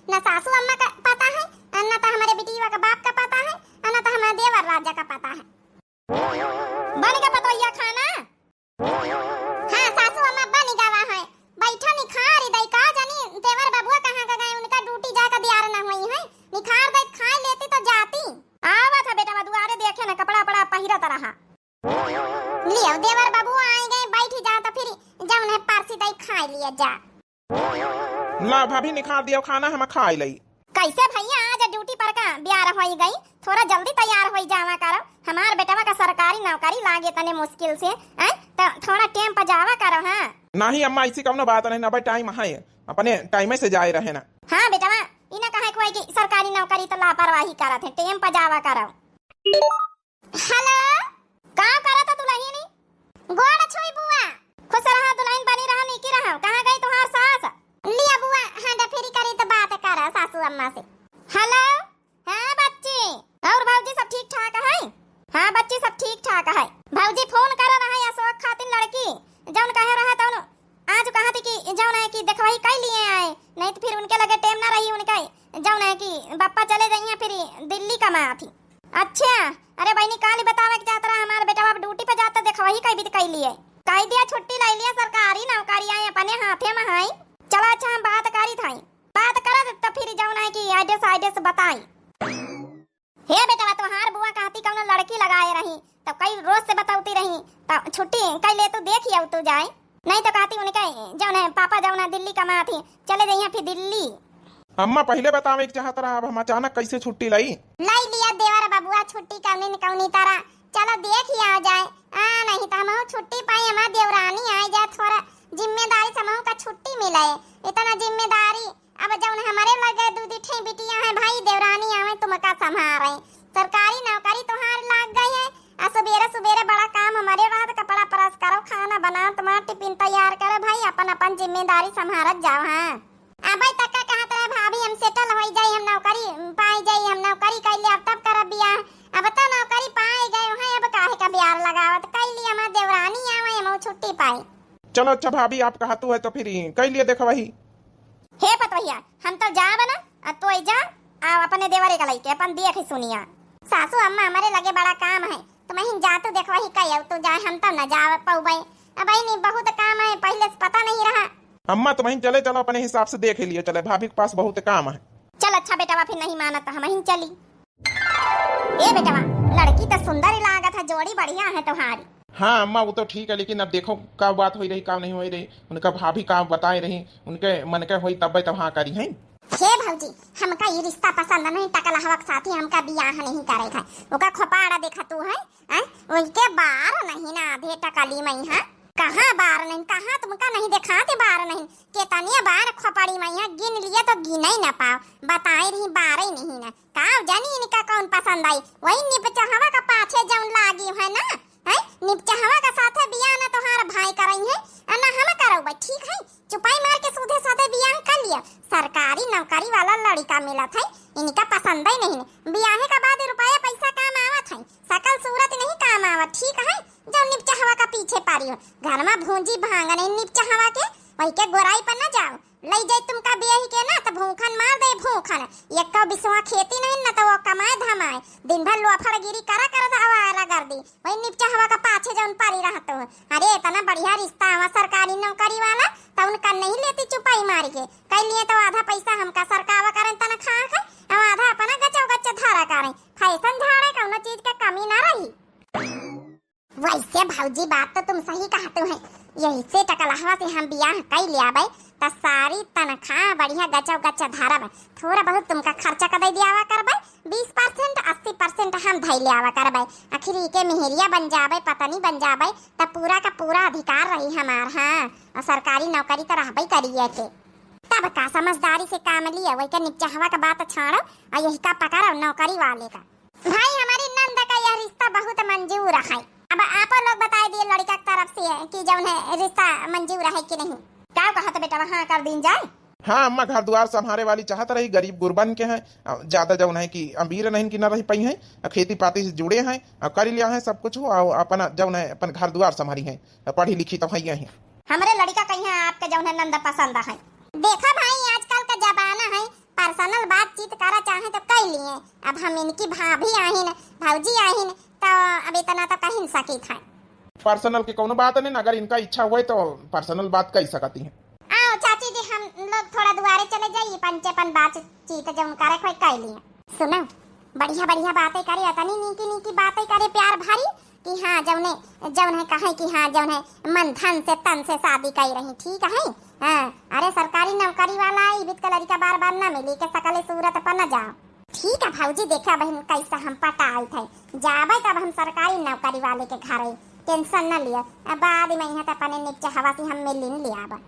न सासू अम्मा का पता है, न तो हमारे बिटिया का बाप का पता है, न तो हमारे देवर राजा का पता है। बन गया पतोहिया खाना? हाँ सासू अम्मा बन गया है। बैठा निखार दई का जानी देवर बाबुआ कहाँ का गए, उनका ड्यूटी जाकर दियार न हुई है। निखार दई खा लेती तो जाती। आवा था बेटा दुआरे देखे ना कपड़ा पड़ा पहिरत रहा। लियो देवर बाबू आए गए, बैठ जा तो फिर जाऊन है पारसी दई खा लिया जा। ला भाभी निखार दियो खाना हम खा लई। कैसे भैया आज ड्यूटी पर का ब्याह होई गई, थोड़ा जल्दी तैयार होई जावा करो। हमार बेटवा का सरकारी नौकरी लागे तने मुश्किल से है, तो थोड़ा टाइम पर जावा करो। हां नहीं अम्मा ऐसी कौनो बात नहीं, ना टाइम है अपने टाइम से जाए रहे ना। हां बेटवा इना कहे कोई की सरकारी नौकरी तो लापरवाही करत है, टाइम पर जावा करो। हेलो का करत दुल्हनी? गोड़ छोई बुआ, खुश रहा दुल्हन बनी रहा नीकी रहा। कहां गई तुम्हार सास? लिया बुआ हां फेरी करी तो बात कर सासू अम्मा से। हेलो हां बच्ची और भौजी सब ठीक ठाक है? हां बच्ची सब ठीक ठाक है। भौजी फोन कर रहा है अशोक खातिर लड़की जौन कह रहा था आज कहा थी कि जौन है कि देखवाई कई लिए आए, नहीं तो फिर उनके लगे टाइम ना रही उनका जौन है कि पापा चले जाइए फिर दिल्ली कमा थी। अच्छा अरे बहनी काली बतावे कि जात रहा हमारा बेटा बाप ड्यूटी पे जाता देखवाई कई भी कई लिए कह दिया छुट्टी ले लिया सरकारी नौकरी आए अपने हाथे में है। चलो अच्छा हम बात करी था, बात करा तो फिर जौन है कि आइडिया बताई। हे बेटा तुम्हार बुआ कहती कौन लड़की लगाए रही तो कई रोज से बताती रही तो छुट्टी कई ले तो देखी अब तू जाए, नहीं तो कहती उनके जौन है पापा जौन है दिल्ली कमा थी चले जाइए फिर दिल्ली। अम्मा पहले बतावे कि चाहत रहा, अब हम अचानक कैसे छुट्टी लाई लिया देवर बाबुआ छुट्टी कौनी न कौनी तरह चलो देख ही आ जाए। नहीं तो हम छुट्टी पाई हमार देवरानी आ जाए, थोड़ा जिम्मेदारी समूह का छुट्टी मिले। इतना जिम्मेदारी अब जौन हमारे लगे दूधी ठे बिटिया है भाई देवरानी आवे तुम का संभाल रहे। सरकारी नौकरी तुम्हार लग गई है, सवेरे सवेरे बड़ा काम हमारे रात कपड़ा प्रेस करो, खाना बनाओ, तुम्हारा टिफिन तैयार करो भाई, अपन अपन जिम्मेदारी संभालत जाओ। हां अब तक का कहत रहे भाभी हम सेटल हो जाई, हम नौकरी पाई जाई, हम नौकरी कर ले अब तब करब बियाह। अब तो नौकरी पाई गए हैं, अब काहे का ब्याह लगावत कर लिए हमार देवरानी आवे हम छुट्टी पाई। चलो अच्छा भाभी आप कहतू है तो फिर कई लिए देखवाही। हे पतोहिया हम तो जा बना तो जा आ अपने देवरे का लइके अपन देख सुनिया। सासू अम्मा हमारे लगे बड़ा काम है तो मैं जा तो देखवाही कई तो जाए, हम तो न जा पाऊबे। अब नहीं बहुत काम है पहले से पता नहीं रहा। अम्मा तो वहीं चले चलो अपने हिसाब से देख लिए चले, भाभी के पास बहुत काम है। चल अच्छा बेटा फिर नहीं माना तो हम ही चली। ए बेटा लड़की तो सुंदर लागत है, जोड़ी बढ़िया है तुम्हारी। हाँ अम्मा वो तो ठीक है, लेकिन अब देखो का बात हो रही का नहीं हो रही, उनका भाभी का बताए रही उनके मन के हुई तब हाँ करी है। हे भौजी हमका ये रिश्ता पसंद नहीं, टकला हवा के साथी हमका बियाह नहीं करे है। ओका खोपाड़ा देखा तू है उनके बार नहीं ना आधे टकली मई है, कहाँ बार नहीं, कहाँ तुमका नहीं दिखाते बार नहीं, केतनिया बार खोपड़ी मई गिन लिए तो गिन ही ना पाओ, बताए रही बार ही नहीं ना का जानी इनका कौन पसंद आई। वही निपचा हवा का पाछे जौन लागी है ना है निपचा हवा का साथे बियाह ना तोहार भाई करई है ना हम करो भाई ठीक है। चुपाई मार के सीधे साधे बियाह कर लिया, सरकारी नौकरी वाला लड़का मिला था इनका पसंद ही नहीं, बियाह के बाद रुपया पैसा काम आवत है, सकल सूरत नहीं काम आवत ठीक है। जब निपचा हवा का पीछे पारी हो घर में भूंजी भांग नहीं निपचा हवा के वही के गोराई पर न जाओ, ले जाए तुमका बेही के ना तो भूखन मार दे भूखन एक का बिसवा खेती नहीं ना तो वो कमाए धमाए दिन भर लोफड़गिरी करा कर आवारा कर दी वही निपचा हवा का पाछे जौन पारी रहत हो। अरे इतना बढ़िया रिश्ता हवा सरकारी नौकरी वाला तो उनका नहीं लेती चुपाई मार के कई लिए तो आधा पैसा हमका सरकावा करें तनखा है और आधा अपना गचा गचा धारा करें, फैशन झाड़े कौनो चीज का कमी ना रही। वैसे भौजी बात तो तुम सही कहते हो, यही से टकलहवा से हम बियाह कई लिया भाई तो सारी तनख्वाह बढ़िया गचा गचा धारा भाई, थोड़ा बहुत तुमका खर्चा कर दियावा कर भाई, 20% 80% हम धई लियावा कर भाई, आखिर के मेहरिया बन जावे पतनी बन जावे तो पूरा का पूरा अधिकार रही हमार। हाँ और सरकारी नौकरी तो रहबई करिए के तब का समझदारी से काम लिया वही का निपचा हवा का बात छाड़ो और यही का पकड़ो नौकरी वाले का। भाई हमारी नंद का यह रिश्ता बहुत मंजूर है, अब आप लोग बता दिए लड़का की तरफ से कि जौन है रिश्ता मंजूर है कि नहीं, क्या कहा था बेटा वहाँ कर दिन जाए। हाँ अम्मा घर द्वार संभाले वाली चाहत रही, गरीब गुरबन के हैं, ज्यादा जौन है कि अमीर नहीं कि न रही पाई है, खेती पाती से जुड़े हैं, कर लिया है सब कुछ हो, अपना जौन है अपन घर द्वार संभाली है, पढ़ी लिखी तो है। हमारे लड़का कहीं है आपके जौन है नंदा पसंद है। देखा भाई आजकल का जमाना है पर्सनल बातचीत करा चाहे तो कर लिए। अब हम इनकी भाभी आहिन, भौजी आहिन, तो अब इतना तो कहीं सकी था। पर्सनल की कोनो बात नहीं, अगर इनका इच्छा हुए तो पर्सनल बात कह सकती हैं। आओ चाची जी, हम लोग थोड़ा दुआरे चले जाइए, पंचेपन बातचीत जो करे कोई कर लिए। सुनो, बढ़िया बढ़िया बातें करे, इतनी नीकी नीकी बातें करे प्यार भरी कि हाँ जौन है कहे कि हाँ जौन है मन धन से तन से शादी कर रही, ठीक है। हाँ, अरे सरकारी नौकरी वाला है, बित कलरी का बार बार ना मिली के सकल सूरत पर न जाओ। ठीक है भौजी, देखा बहन कैसा हम पटाई थे, जाबे तब हम सरकारी नौकरी वाले के घर, टेंशन न लिया। अब बाद में यहाँ अपने नीचे हवा से हम मिल लिया। अब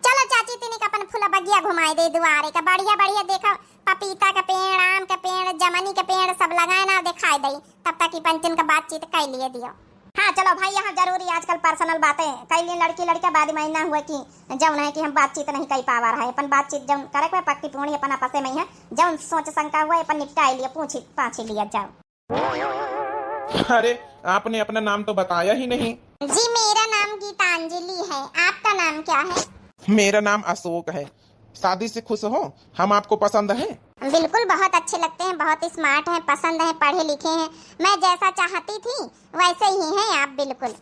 चलो चाची, तीन का अपन फूला बगिया घुमाए दे दुआरे का, बढ़िया बढ़िया देखो, पपीता का पेड़, आम का पेड़, जमनी का पेड़ सब लगाए ना, दिखाई दे, तब तक की पंचन का बातचीत कर लिए दियो। हाँ चलो भाई, यहाँ जरूरी आजकल पर्सनल बातें कई लिए, लड़की लड़का बाद में ना हुआ कि जौन है कि हम बातचीत नहीं कर पा रहा है, अपन बातचीत जौन करे कोई पक्की पूरी अपन आपस में है, जौन सोच शंका हुआ अपन निपटाई लिया, पूछी पाछी लिया जाओ। अरे आपने अपना नाम तो बताया ही नहीं। जी मेरा नाम गीतांजलि है, आपका नाम क्या है? मेरा नाम अशोक है। शादी से खुश हो? हम आपको पसंद है? बिल्कुल, बहुत अच्छे लगते हैं, बहुत स्मार्ट हैं, पसंद हैं, पढ़े लिखे हैं, मैं जैसा चाहती थी वैसे ही हैं आप, बिल्कुल।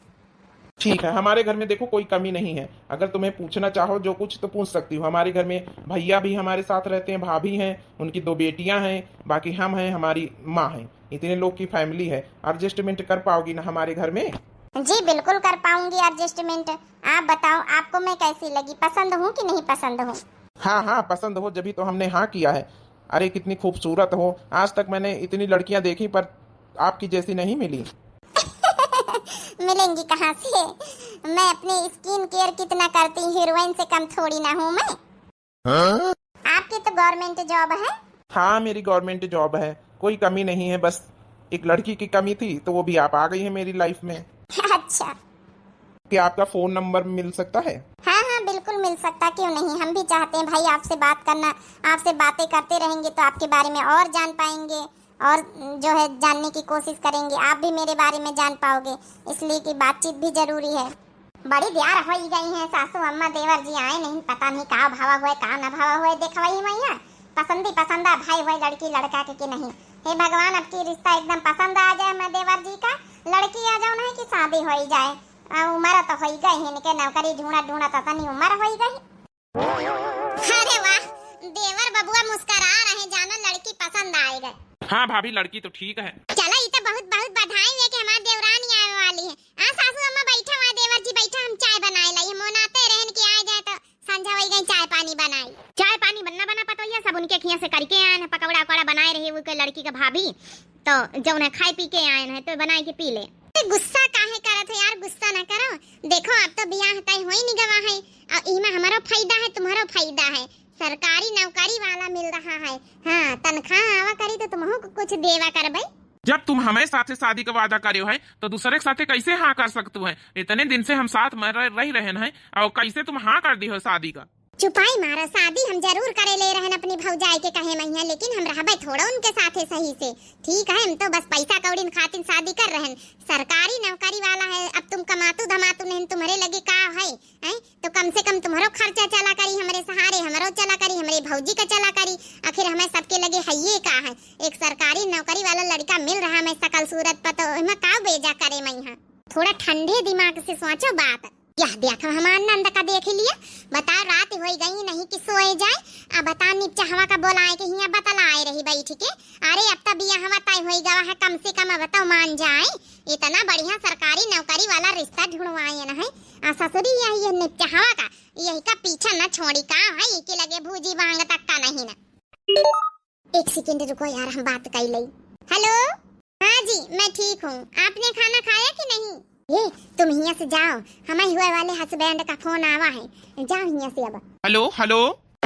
ठीक है, हमारे घर में देखो कोई कमी नहीं है, अगर तुम्हें पूछना चाहो जो कुछ तो पूछ सकती हो। हमारे घर में भैया भी हमारे साथ रहते हैं, भाभी हैं, उनकी 2 बेटियां हैं, बाकी हम हैं, हमारी माँ है, इतने लोग की फैमिली है। एडजस्टमेंट कर पाओगी ना हमारे घर में? जी बिल्कुल कर पाऊंगी एडजस्टमेंट। आप बताओ, आपको मैं कैसी लगी, पसंद हूँ कि नहीं पसंद हूँ? हाँ हाँ, पसंद हो जभी तो हमने हाँ किया है। अरे कितनी खूबसूरत हो, आज तक मैंने इतनी लड़कियां देखी पर आपकी जैसी नहीं मिली। मिलेंगी कहाँ से? मैं अपनी स्किन केयर कितना करती, हीरोइन से कम थोड़ी ना हूँ मैं। हाँ? आपकी तो गवर्नमेंट जॉब है? हाँ मेरी गवर्नमेंट जॉब है, कोई कमी नहीं है, बस एक लड़की की कमी थी तो वो भी आप आ गई है मेरी लाइफ में। अच्छा, क्या आपका फोन नंबर मिल सकता है? हाँ हाँ बिल्कुल मिल सकता, क्यों नहीं, हम भी चाहते हैं भाई आपसे बात करना, आपसे बातें करते रहेंगे तो आपके बारे में और जान पाएंगे, और जो है जानने की कोशिश करेंगे, आप भी मेरे बारे में जान पाओगे, इसलिए कि बातचीत भी जरूरी है। बड़ी देर हो गई है, सासू अम्मा देवर जी आए नहीं, पता नहीं का भावा हुए का न भावा हुए, देखा वही मैया पसंदी पसंदा भाई हुए लड़की लड़का के नहीं। हे भगवान, अब की रिश्ता एकदम पसंद आ जाए मैं देवर जी का, लड़की आ जाओ नहीं कि शादी हो जाए। उम्र तो हो गई है, इनके नौकरी ढूंढा तो नहीं उम्र हो गई। अरे वाह, देवर बबुआ मुस्कुरा रहे, जानो लड़की पसंद आए गए। हाँ भाभी, लड़की तो ठीक है। चलो ये तो बहुत बहुत बधाई है कि हमारी देवरानी आने वाली है। सासू अम्मा बैठा हुआ, देवर जी बैठा, हम चाय बनाए लाई, मोनाते रहन के आ जाए तो संझा हो गई, चाय पानी बनाई। चाय पानी बनना बना पता है, सब उनके खिया से करके आए हैं, पकौड़ा वकौड़ा बनाए रही वो लड़की का भाभी, तो जो उन्हें खाए पी के आए हैं तो बनाए के पी ले। गुस्सा काहे करत है यार, गुस्सा ना करो, देखो अब तो बियाह तय होई नहीं गवा है, और इमा हमारा फायदा है, तुम्हारा फायदा है, सरकारी नौकरी वाला मिल रहा है। हाँ, तनख्वाह आवा करी तो तुमको कुछ देवा करबे। जब तुम हमारे साथ शादी का वादा करे हो है तो दूसरे के साथ कैसे हाँ कर सकते हो? इतने दिन से हम साथ में रह रहे हैं, और कैसे तुम हाँ कर दी हो शादी का? चुपाई मारा, शादी हम जरूर करे ले रहन अपनी भौजाई के कहे मैया, लेकिन हम रहबे थोड़ा उनके साथे सही से, ठीक है, हम तो बस पैसा कौड़ी खातिर शादी कर रहन, सरकारी नौकरी वाला है, अब तुम कमातू धमातू नहीं, तुम्हारे लगे का है, तो कम से कम तुम्हारो खर्चा चला करी, हमारे सहारे हमारो चला करी, हमारी भौजी का चला करी, आखिर हमें सबके लगे है ये का है, एक सरकारी नौकरी वाला लड़का मिल रहा है सकल सूरत पर, तो इमा का बेजा करे मैया, थोड़ा ठंडे दिमाग से सोचो बात। यह देखो हमार नंद का देख लिया, बताओ रात हो गई नहीं कि सोए जाए, अब बता निपचा हवा का बोलाए के हिया बतलाए रही बैठ के, अरे अब तब यह हवा तय हो गवा है, कम से कम बताओ मान जाए, इतना बढ़िया सरकारी नौकरी वाला रिश्ता ढूंढवाए न है, ससुरी यही निपचा हवा का यही का पीछा न छोड़ी का है, के लगे भूजी बांग तक का नहीं ना। एक सेकंड रुको यार, हम बात कर ली। हेलो, हाँ जी मैं ठीक हूँ, आपने खाना खाया कि नहीं? ये तुम यहाँ से जाओ, हमारे हुए वाले हस्बैंड का फोन आवा है, जाओ यहाँ से। अब हेलो हेलो,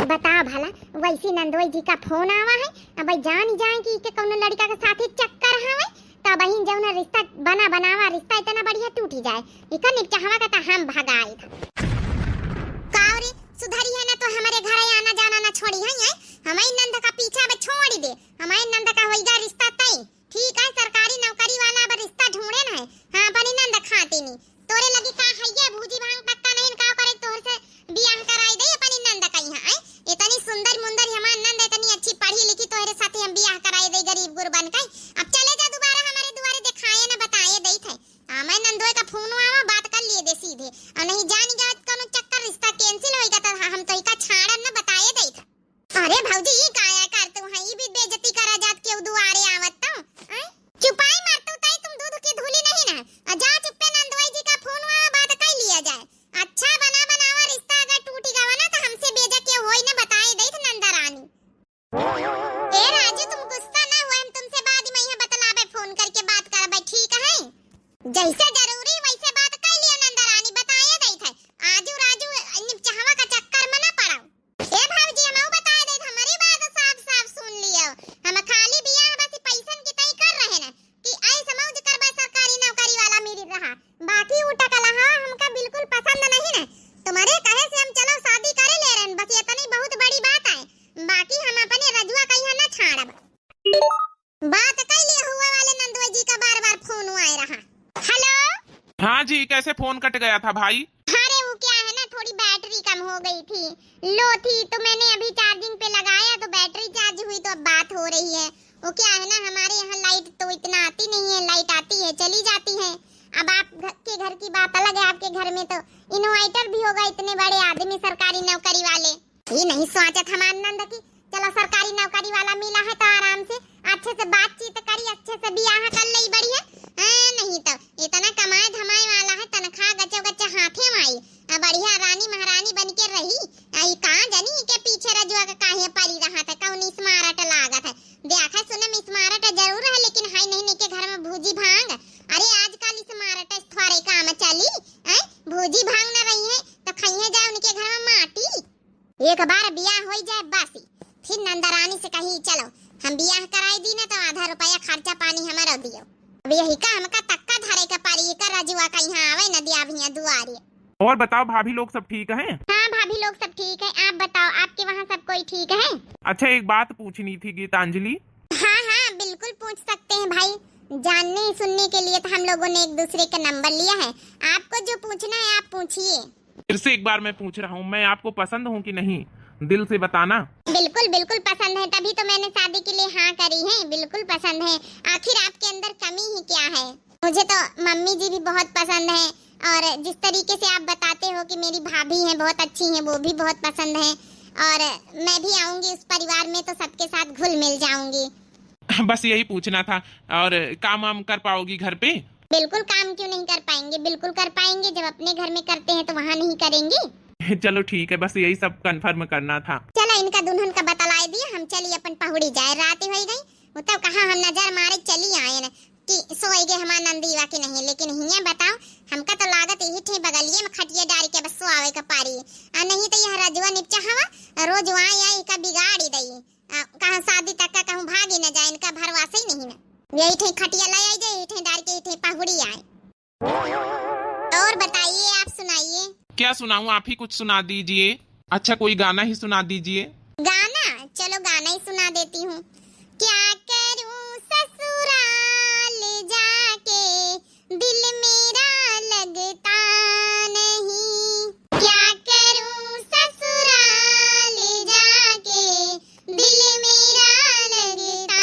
बताओ भला, वैसी नंदोई जी का फोन आवा है, अब जान जाए कि के कौन लड़का के साथ चक्कर हवे, तब ही जब रिश्ता बनावा रिश्ता इतना बढ़िया टूटी जाए, इका निपचा हवा का हम भगाए था। कावरी सुधरी है ना तो हमारे घर आना जाना ना छोड़ी है, हमारे नंद का पीछा अब छोड़ दे, हमारे नंद का होइगा रिश्ता तय, ठीक है, सरकारी नौकरी वाला अब रिश्ता ढूंढे ना है, हाँ अपनी नंद खाती नहीं, तोरे लगी का है ये भूजी भांग पक्का नहीं का करे, तोर से बियाह कराई दे अपनी नंद का यहाँ, इतनी सुंदर मुंदर हमार नंद कैसे फोन कट गया था भाई? अरे वो क्या है ना, थोड़ी बैटरी कम हो गई थी, लो थी, तो मैंने अभी चार्जिंग पे लगाया तो बैटरी चार्ज हुई, तो अब बात हो रही है। वो क्या है ना, हमारे यहाँ लाइट तो इतना आती नहीं है, लाइट आती है चली जाती है। अब आपके घर की बात अलग है, आपके घर में तो इन्वर्टर भी होगा, इतने बड़े आदमी सरकारी नौकरी वाले। ये नहीं सोचत हमारे नंद की चलो सरकारी नौकरी वाला मिला है तो आराम से अच्छे से बातचीत करी, अच्छे से ब्याह कर ली बढ़िया। नहीं तो इतना कमाए धमाए वाला है, तनख्वाह गच्चे गच्चे हाथे में आई, बढ़िया रानी महारानी बन के रही। आई कहां जानी के पीछे रजुआ का काहे परी रहा था, कौन स्मारट लागत है। देखा सुने में स्मारट जरूर है, लेकिन हाय नहीं के घर में भूजी भांग। अरे आजकल स्मारट थोड़े काम चली है, भूजी भांग न रही है तो खाइए जाए उनके घर में माटी। एक बार ब्याह हो जाए बस फिर नंदरानी से कही चलो हम ब्याह कराई दी ना तो आधा रुपया खर्चा पानी हमारा दियो। अब यही का हमका तक्का धरे का पारी का रजुआ का यहाँ आवे नदिया भैया दुआरे। और बताओ भाभी लोग सब ठीक हैं? हाँ भाभी लोग सब ठीक है, आप बताओ आपके वहाँ सब कोई ठीक है? अच्छा एक बात पूछनी थी गीतांजलि। हाँ हाँ बिल्कुल पूछ सकते हैं भाई, जानने सुनने के लिए तो हम लोगों ने एक दूसरे का नंबर लिया है, आपको जो पूछना है आप पूछिए। फिर से एक बार मैं पूछ रहा हूँ, मैं आपको पसंद हूँ कि नहीं, दिल से बताना। बिल्कुल बिल्कुल पसंद है, तभी तो मैंने शादी के लिए हाँ करी है, बिल्कुल पसंद है। आखिर आपके अंदर कमी ही क्या है? मुझे तो मम्मी जी भी बहुत पसंद है, और जिस तरीके से आप बताते हो कि मेरी भाभी हैं बहुत अच्छी हैं, वो भी बहुत पसंद है, और मैं भी आऊंगी उस परिवार में तो सबके साथ घुल मिल जाऊंगी। बस यही पूछना था। और काम वाम कर पाओगी घर पे? बिल्कुल, काम क्यों नहीं कर पाएंगे, बिल्कुल कर पाएंगे, जब अपने घर में करते हैं तो वहाँ नहीं करेंगे? चलो ठीक है, बस यही सब कंफर्म करना था। चलो इनका दुल्हन का बतला दिया, हम चलिए अपन पहुड़ी जाए, रात हो गई, वो तब कहा हम नजर मारे चली आए न कि सोई गए हमारा नंदीवा के नहीं, लेकिन हिया बताओ हमका तो लागत यही थे बगलिए में खटिया डाल के बस सो आवे का पारी, नहीं तो यह रजुआ निपचा हवा रोज वहाँ आई का बिगाड़ी दई, कहाँ शादी तक का कहूँ भागी न जाए, इनका भरवासा ही नहीं ना, यही थे खटिया ले आई जाए, यही थे डाल के यही पहुड़ी आए। और बताइए, आप सुनाइए। क्या सुनाऊं, आप ही कुछ सुना दीजिए। अच्छा कोई गाना ही सुना दीजिए। गाना? चलो गाना ही सुना देती हूँ। क्या करूँ ससुराल जाके दिल मेरा लगता नहीं, क्या करूँ ससुराल जाके दिल मेरा लगता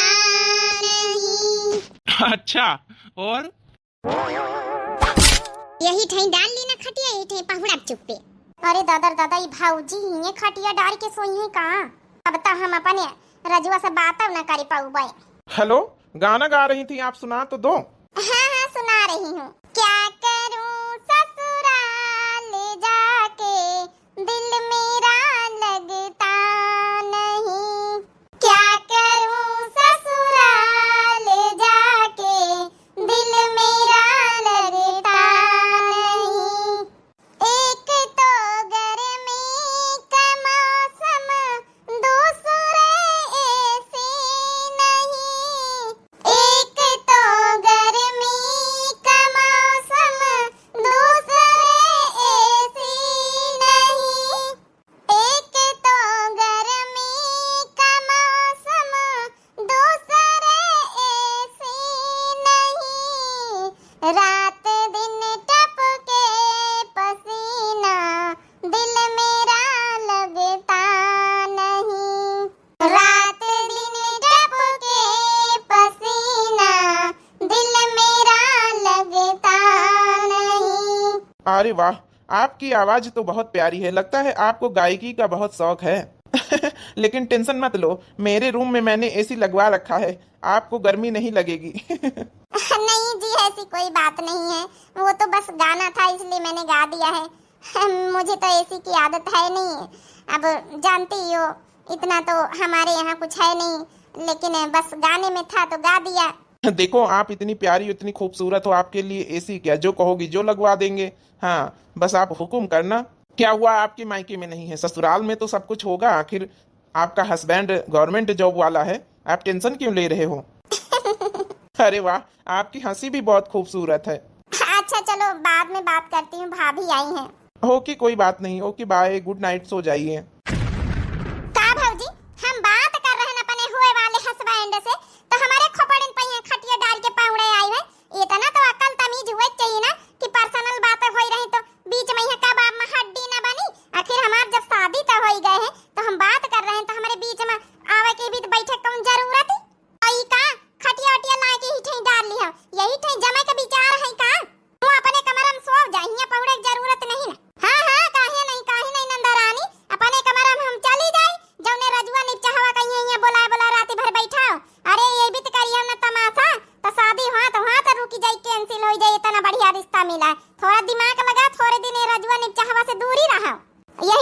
नहीं। अच्छा और यही ठही डाल ली ना खटिया, यही ठही पहुड़ा चुप्पे। अरे दादा दादा ये भाऊजी ये खटिया डाल के सोई है कहाँ? अब तो हम अपने रजुआ से बात न कर पाऊँ। हेलो, गाना गा रही थी आप, सुना तो दो। हाँ हाँ सुना रही हूँ। क्या करूँ ससुराल जाके दिल मेरा लगता नहीं, क्या करूँ ससुराल जाके दिल मेरा लगता नहीं। एक तो गर्मी का मौसम दूसरे ऐसे नहीं, एक तो गर्मी का मौसम दूसरे ऐसे नहीं, एक तो गर्मी का मौसम दूसरे ऐसे नहीं, रात दिन टपके पसीना दिल मेरा लगता नहीं, रात दिन टपके पसीना दिल मेरा लगता नहीं। अरे वाह, आपकी आवाज तो बहुत प्यारी है, लगता है आपको गायकी का बहुत शौक है। लेकिन टेंशन मत लो, मेरे रूम में मैंने एसी लगवा रखा है, आपको गर्मी नहीं लगेगी। नहीं जी ऐसी कोई बात नहीं है, वो तो बस गाना था इसलिए मैंने गा दिया है। मुझे तो एसी की आदत है नहीं, अब जानती ही हो इतना तो हमारे यहाँ कुछ है नहीं, लेकिन बस गाने में था तो गा दिया। देखो आप इतनी प्यारी इतनी खूबसूरत हो, आपके लिए एसी क्या, जो कहोगी जो लगवा देंगे। हाँ बस आप हुक्म करना। क्या हुआ आपके मायके में नहीं है, ससुराल में तो सब कुछ होगा, आखिर आपका हस्बैंड गवर्नमेंट जॉब वाला है, आप टेंशन क्यों ले रहे हो? अरे वाह, आपकी हंसी भी बहुत खूबसूरत है। अच्छा चलो बाद में बात करती हूँ, भाभी आई हैं। ओके कोई बात नहीं, ओके बाय, गुड नाइट, सो जाइए। का भाऊजी हम बात कर रहे हैं अपने हुए वाले हस्बैंड से, तो हमारे खोपड़न पे खटिया डाल के पाउड़े आई है, इतना तो अकल तमीज हुए चाहिए ना कि पर्सनल बातें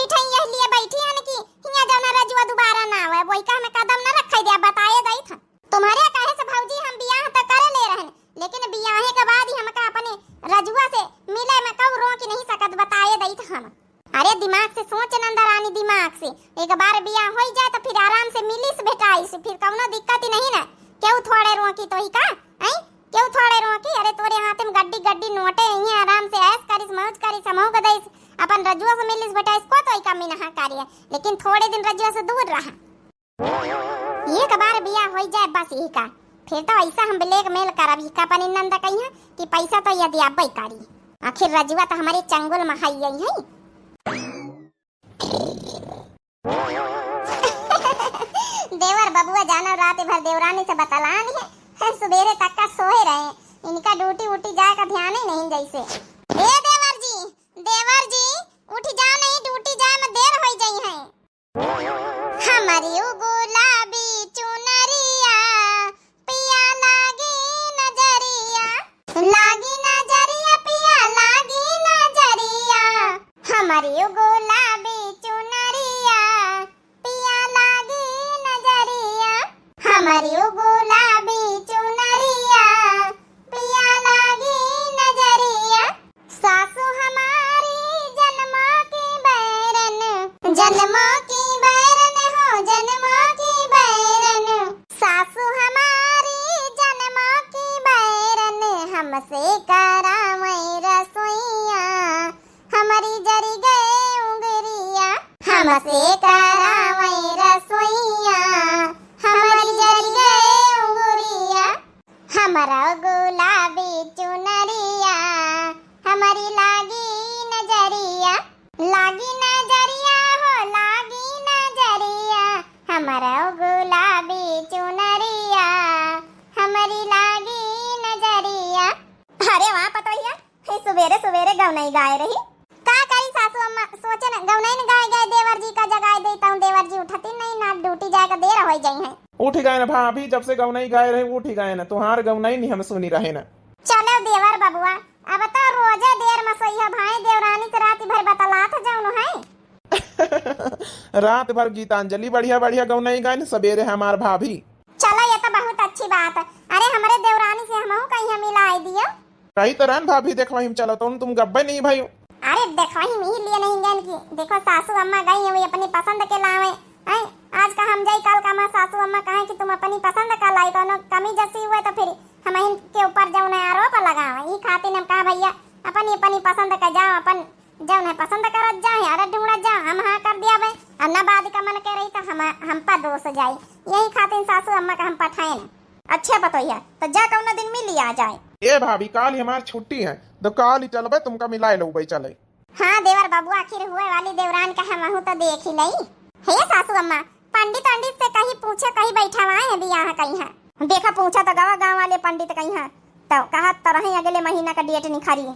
बैठे यह लिए बैठी है कि हिया जाना रजुआ दोबारा ना आवे वही का हमें कदम ना रखे दिया बताए गई था तुम्हारे कहे से भौजी हम बियाह तो कर ले रहन लेकिन बियाहे के बाद ही हमका अपने रजुआ से मिले में कब रो की नहीं सकत बताए गई था हम अरे दिमाग से सोच नंदरानी दिमाग से एक बार बियाह हो जाए तो फिर आराम से मिलिस भेटाइस फिर कौनो दिक्कत ही नहीं ना क्यों थोड़े रोकी तो ही का हैं क्यों थोड़े रोकी अरे तोरे हाथ में गड्डी गड्डी नोटे नहीं आराम से ऐस करिस मौज करिस समूह के देस अपन रजुआ से मिलिस भेटाइस को तो ही कमी ना कार्य लेकिन थोड़े दिन रजुआ से दूर रहा एक बार बियाह हो जाए बस यही का फिर तो ऐसा हम ब्लैक मेल करब ही का अपन नंदा कहिया कि पैसा तो यदि आप करी आखिर रजुआ तो हमारे चंगुल महाई है देवर बबुआ जाना रात भर देवरानी से बतलानी है सुबेरे तक का सोए रहे इनका ड्यूटी उठी जाए का ध्यान ही नहीं जैसे ए देवर जी उठ जाओ नहीं ड्यूटी जाए में देर हो गई है हमारी गुलाबी चुनरिया पिया लागी नजरिया पिया लागी नजरिया हमारी गुलाबी चुनरिया पिया लागी नजरिया हमारी गुलाबी चुनरिया पिया लागी नजरिया सासू हमारी जन्मों की बैरन हो जन्मों की बैरन सासू हमारी जन्मों की बैरन हमसे करावई रसोइया हमारी जरी गए उंगरिया हमसे करावई रसोइया हमारी जरी गए उंगरिया हमारा गुलाबी चुनरिया हमारी लागी नजरिया हो लागी नजरिया हमारा गुलाबी चुनरिया हमारी लागी नजरिया अरे वहाँ पता ही है सुबेरे सुबेरे गवनई गाय रही का करी सासू अम्मा सोचे ना गवनई ने गाय देवर जी का जगाए देता हूँ देवर जी उठती नहीं ना ड्यूटी जाएगा देर हो जाई है उठ गए ना भाभी जब से गवनई गाय रहे उठ गए ना तुहार गवनई नहीं हम सुनी रहे ना चलो देवर बबुआ अब तो रोजे देर में सोइहा भाई देवरानी से रात भर बतलात जाऊनु है रात भर गीतांजलि बढ़िया बढ़िया गवनई गाय सवेरे हमार भाभी चलो ये तो बहुत अच्छी बात है अरे हमारे देवरानी से हमहू कहीं मिलाई दियो कई तरह भाभी देखवा हम चलो तुम गब्बे नहीं भाई अरे देखवा ही मिल लिए नहीं गन की देखो सासू अम्मा गई है अपनी पसंद के लावे हैं आज का हम जाई कल का हमार सासू अम्मा कहे कि तुम अपनी पसंद का लाई कोनो कमी जैसी हुए तो फिर हम इनके ऊपर जाऊन आरोप लगावे ई खातिर हम कहा भैया अपनी अपनी पसंद का जाओ अपन जाऊन है पसंद करत जाए अरे ढूंढत जाओ हम हाँ कर दिया भाई अब ना बाद का मन के रही तो हम पर दोष जाए यही खातिर सासू अम्मा का हम पठाए ना अच्छा बतैया तो जा कौन दिन मिली आ जाए ए भाभी काल हमारी छुट्टी है तो काल ही चलो भाई तुमका मिलाए लो भाई चले हाँ देवर बाबू आखिर हुए वाली देवरान का हम तो देख ही नहीं हे सासू अम्मा पंडित से कहीं पूछे कहीं बैठा हुआ है बियाह कहीं है देखा पूछा तो गाँव वाले पंडित कहीं है तो कहा तो रहे अगले महीना का डेट निखरी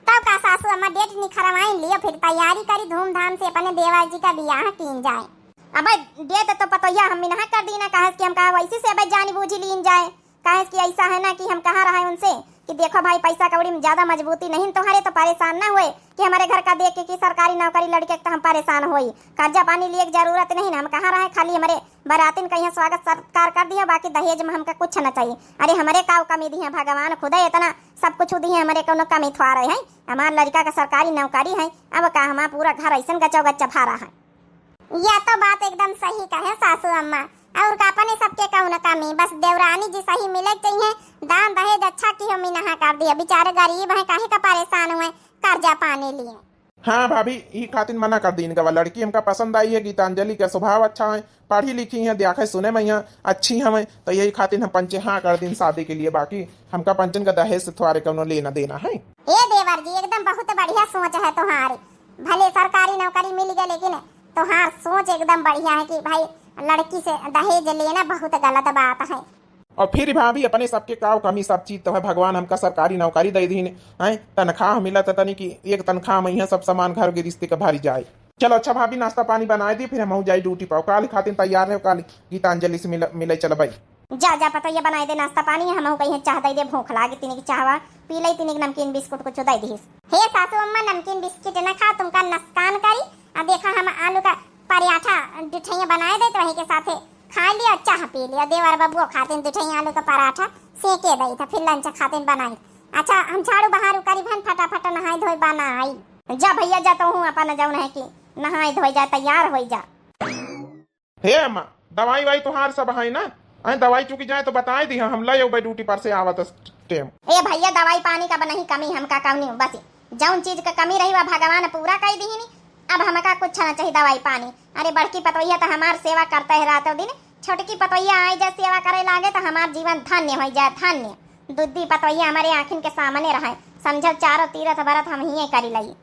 तब का सासू अम्मा डेट निखरवाई लियो फिर तैयारी करी धूमधाम से अपने देवर जी का बियाह कीन जाए अब डेट तो पतोया हम ना कर दी ना कहे कि हम कहा वैसे से अब जानी बूझी लीन जाए कहे कि ऐसा है ना कि हम कहा रहे उनसे कि देखो भाई पैसा कौड़ी में ज्यादा मजबूती नहीं तुम्हारे तो परेशान ना हुए कि हमारे घर का देख के कि सरकारी नौकरी लड़के तो हम परेशान हुई कर्जा पानी लिए जरूरत नहीं ना हम कहाँ रहे खाली हमारे बारातिन कहीं स्वागत सत्कार कर दिया बाकी दहेज में हमका कुछ न चाहिए अरे हमारे का कमी दी है भगवान खुद इतना सब कुछ दी है हमारे कोनो कमी थोड़ा रहे हैं हमारे लड़का का सरकारी नौकरी है अब का हमारा पूरा घर ऐसा गचा गच्चा भा रहा है यह तो बात एकदम सही कहे सासू अम्मा और का अपने सबके कौन कमी बस देवरानी जी सही मिले चाहिए दान दहेज अच्छा की हम नहा कर दिया बेचारे गरीब है काहे का परेशान हुए कर्जा पाने लिए हाँ भाभी ये खातिर मना कर दी इनका लड़की हमका पसंद आई है गीतांजलि का स्वभाव अच्छा है पढ़ी लिखी है देखे सुने में यहाँ अच्छी हमें तो यही खातिर हम पंचे हाँ कर दिन शादी के लिए बाकी हमका पंचन का दहेज से थोड़े कौन लेना देना है ये देवर जी एकदम बहुत बढ़िया सोच है तुम्हारी भले सरकारी नौकरी मिल गई लेकिन तुम्हार सोच एकदम बढ़िया है कि भाई लड़की से दहेज लेना बहुत गलत बात है और फिर भाभी अपने सबके काव कमी सब चीज तो है भगवान हमका सरकारी नौकरी दे दी है तनख्वाह मिला तो तनी की एक तनख्वाह में यहाँ सब सामान घर के रिश्ते का भारी जाए चलो अच्छा भाभी नाश्ता पानी बनाए दी फिर हम जाए ड्यूटी पाओ काल खातिर तैयार है काल गीतांजलि से मिले चलो भाई जा जा पता ये बनाए दे नाश्ता पानी, हम कहीं चाह दे भूख लागे तिने की चाहवा पी ले तिने नमकीन बिस्कुट कुछ दे दीस। हे सासू अम्मा नमकीन बिस्किट न खा, तुमका नुकसान करी। अब देखा हम आलू का पराठा डिठैया बनाए दे तो वही के साथे खा लिया, चाह पी लिया। देवर बबुआ खाते डिठैया आलू का पराठा सेके दई था, फिर लंच खाते बनाई। अच्छा हम झाड़ू बहारू करी भन फटाफट नहाई धोई बनाई। जा भैया जा तो हूँ अपन जाऊन है कि नहाई धोई जा तैयार हो जा। हे अम्मा दवाई वाई तुहार सब है ना? दवाई चुकी जाए तो बताए दी, हम ले भाई ड्यूटी पर से आवत टेम। ए भैया दवाई पानी का नहीं कमी हमका कमी बस जौन चीज का कमी रही वह भगवान पूरा कर दी नहीं। अब हमका कुछ ना चाहिए दवाई पानी। अरे बड़की पतोहिया तो हमार सेवा करते है रात दिन, छोटकी पतोहिया आई जाए सेवा करे लागे तो हमार जीवन धन्य हो जाए धन्य। दूधी पतोहिया हमारे आँखिन के सामने रहे, समझो चारों तीरथ भरत हम ही करी लई।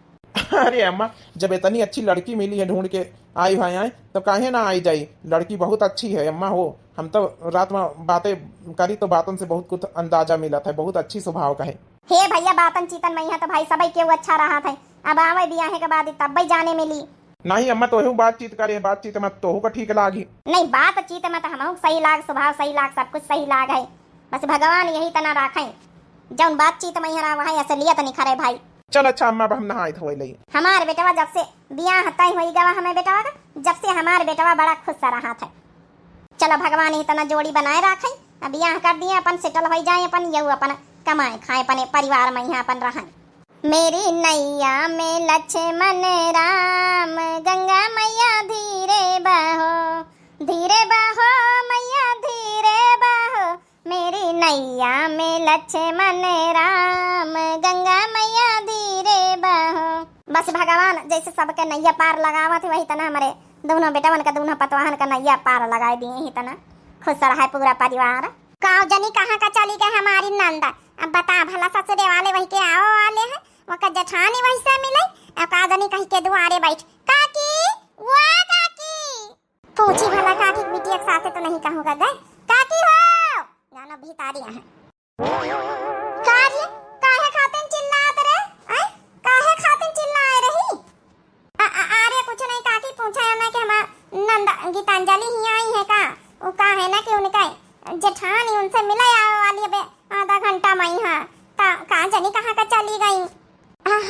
अरे अम्मा जब इतनी अच्छी लड़की मिली है ढूंढ के आई भाई आए तो काहे ना आई जाई, लड़की बहुत अच्छी है अम्मा हो। हम तो रात में बातें करी तो बातों से बहुत कुछ अंदाजा मिला था, बहुत अच्छी स्वभाव का है। हे भैया बातन चीतन मैया तो भाई सबई केहू अच्छा रहा था, अब आवे बियाहे के बाद तब जाने मिली। नहीं अम्मा तो बातचीत करे, बातचीत मत तो का ठीक लागी। नहीं बातचीत में तो हम सही लाग, स्वभाव सही लाग, सब कुछ सही लाग है। बस भगवान यही तना राखे जौन बातचीत में रहा वहाँ असलियत निखरे भाई। चल अच्छा अम्मा हम नहाए धोए लई। हमार बेटवा जब से बियाह तय हो गवा हमें बेटवा जब से हमार बेटवा बड़ा खुश रहा था। चलो भगवान ही तना जोड़ी बनाए रखे, अब बियाह कर दिए अपन सेटल हो जाए, अपन यू अपन कमाए खाए अपने परिवार में यहाँ अपन रहे। मेरी नैया में लक्ष्मण राम, गंगा मैया धीरे बहो मैया धीरे बहो। मेरी नैया में लक्ष्मण राम, गंगा मैया धीरे बहो। बस भगवान जैसे सबके नैया पार लगावत वही तना हमारे दोनों बेटवन का दोनों पतवाहन का नैया पार लगाए दिए ही तना खुश रहा पूरा परिवार। काव जनी कहाँ का चली गए हमारी नंदा? अब बता भला ससुरे वाले वही के आओ वाले हैं, वह जेठानी वही से मिले। अब का जनी कहीं के दुआरे बैठ काकी वाह काकी पूछी भला काकी बिटिया के साथ तो नहीं कहूँगा गए काकी हो जाना भितारिया है। कार्य काहे खातिन चिल्लात रे? आई काहे खातिन चिल्लाए रही? अरे कुछ नहीं काकी, पूछा है ना कि हमार नंदा गीतांजलि ही आई है का? वो का है ना कि उनका जेठानी उनसे मिला आवे वाली है आधा घंटा में यहाँ कहाँ जानी कहाँ का चली गई।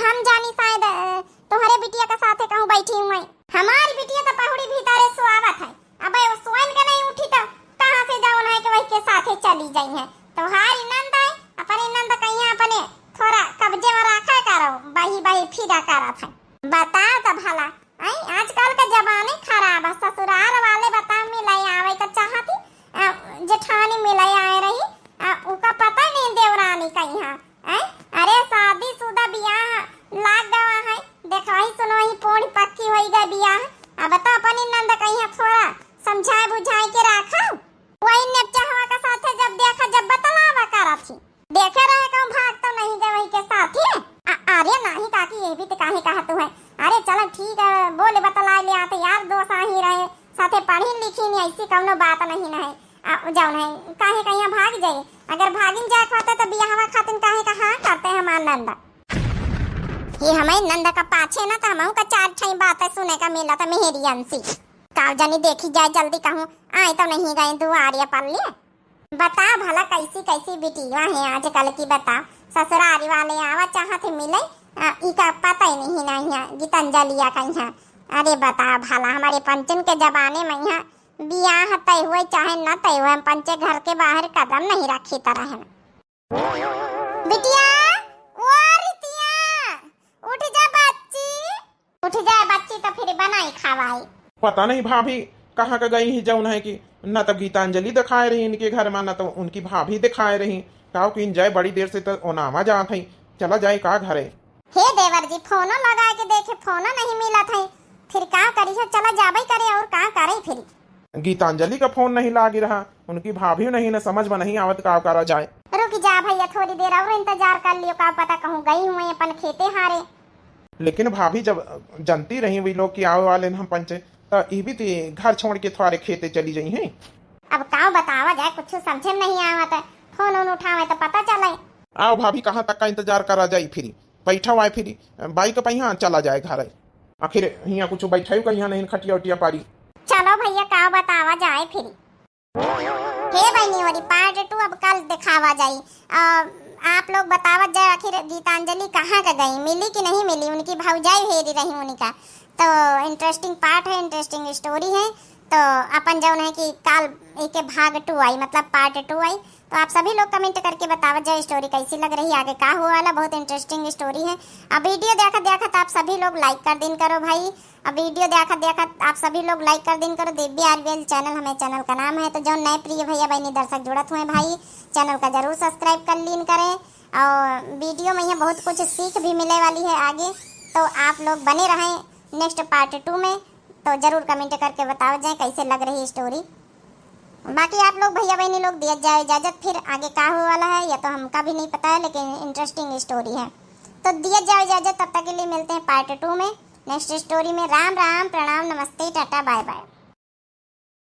हम जानी शायद तुम्हारे बिटिया के साथ कहूँ बैठी हूँ मैं। हमारी बिटिया तो पहुड़ी भीतर स्वागत है, अब वो स्वयं के नहीं उठी तो कहाँ से जाओ ना कि वही के साथ चली जाई है। तो हारी नंद है अपने नंद कहीं अपने थोड़ा कब्जे में रखा करो, बही फिरा करा था। बताओ तो भला आजकल का जमाने खराब है, ससुराल वाले बता मिलाई आवे का चाहती जेठानी मिलाई आए रही उका पता नहीं देवरानी का यहाँ। अरे शादीशुदा बियाह लाग गवा है, देखो ही सुनो ही पूरी पक्की हो गई बियाह। अब तो अपनी नंद कहीं थोड़ा समझाए बुझाए के रखा वही नेपचा हवा का साथ जब देखा जब बतलावा करा थी देखे रहे कहूँ भाग तो नहीं गए वही के साथ ही। अरे नहीं काकी ये भी तो काहे कहा तू है? अरे चलो ठीक है बोले बतला ले आते यार, दोस्त आ ही रहे साथे पढ़ी लिखी नहीं ऐसी कौनो बात नहीं है जाओ नहीं काहे कहीं भाग जाए। अगर भागिन जाए खाते तो बियाहवा खातिन काहे कहा करते हैं हमार नंदा। ये हमारे नंदा का पाछे ना तो हम का चार छई बात सुने का मिला था मेहरी अंसी काव जानी देखी जाए जल्दी कहूँ आए तो नहीं गए दुआरिया पर लिए। बता भला कैसी कैसी बिटिया है आजकल की, बता ससुरारी वाले आवा चाहते मिले इका पता ही नहीं है गीतांजलिया का यहाँ। अरे बता भला हमारे पंचन के जमाने में यहाँ बियाह तय हुए चाहे न तय हुए पंचे घर के बाहर कदम नहीं रखी तरह है। बिटिया ओ रितिया उठ जा बच्ची तो फिर बनाई खवाई। पता नहीं भाभी कहाँ का गई ही जौन है कि न तो गीतांजलि दिखाए रही इनके घर में न तो उनकी भाभी दिखाए रही। काव कि जाए बड़ी देर से तो ओनामा जा थी, चला जाए का घरे। हे देवर जी फोनो लगा के देखे फोनो नहीं मिला था, फिर का करी है? चला जाबई करे और का करे फिर? गीतांजलि का फोन नहीं लागी रहा, उनकी भाभी नहीं न समझ में नहीं आवत का करा जाए। रुक जा भैया थोड़ी देर और इंतजार कर लियो, का पता कहूँ गई हुए अपन खेते हारे। लेकिन भाभी जब जानती रही वही लोग की आवे वाले हम पंचे तो ये भी घर छोड़ के थोड़े खेते चली गई हैं। अब का बतावा जाए कुछ समझे नहीं आवत, फोन उठावे तो पता चले। आओ भाभी कहाँ तक का इंतजार करा जाए, फिर बैठा हुआ फिर बाइक पे यहाँ चला जाए घर। आखिर यहाँ कुछ बैठा का यहाँ नहीं खटिया उटिया पारी। चलो भैया का बतावा जाए फिर। हे बहनी वाली पार्ट 2 अब कल दिखावा जाई। आप लोग बतावत जाए आखिर गीतांजलि कहाँ का गई, मिली कि नहीं मिली, उनकी भौजाई हेरी रही उनका। तो इंटरेस्टिंग पार्ट है, इंटरेस्टिंग स्टोरी है। तो अपन जौन है कि काल एक भाग 2 आई, मतलब पार्ट 2 आई। तो आप सभी लोग कमेंट करके बतावत जाए स्टोरी कैसी लग रही, आगे का हुआ वाला। बहुत इंटरेस्टिंग स्टोरी है। अब वीडियो देखत आप सभी लोग लाइक कर दिन करो भाई। अब वीडियो देखत आप सभी लोग लाइक कर दिन करो। दिव्या आरवीएल चैनल हमें चैनल का नाम है। तो जो नए प्रिय भैया बहनी दर्शक जुड़त हुए भाई, चैनल का जरूर सब्सक्राइब कर लीन करें। और वीडियो में यहाँ बहुत कुछ सीख भी मिलने वाली है आगे। तो आप लोग बने रहें नेक्स्ट पार्ट 2 में। तो जरूर कमेंट करके बताओ जाए कैसे लग रही स्टोरी। बाकी आप लोग भैया बहनी लोग दिया जाए इजाजत, फिर आगे का हुआ वाला है या तो हमका भी नहीं पता है, लेकिन इंटरेस्टिंग स्टोरी है। तो दिया जाए इजाजत, तब तक के लिए मिलते हैं पार्ट 2 में नेक्स्ट स्टोरी में। राम राम, प्रणाम, नमस्ते, टाटा, बाय बाय।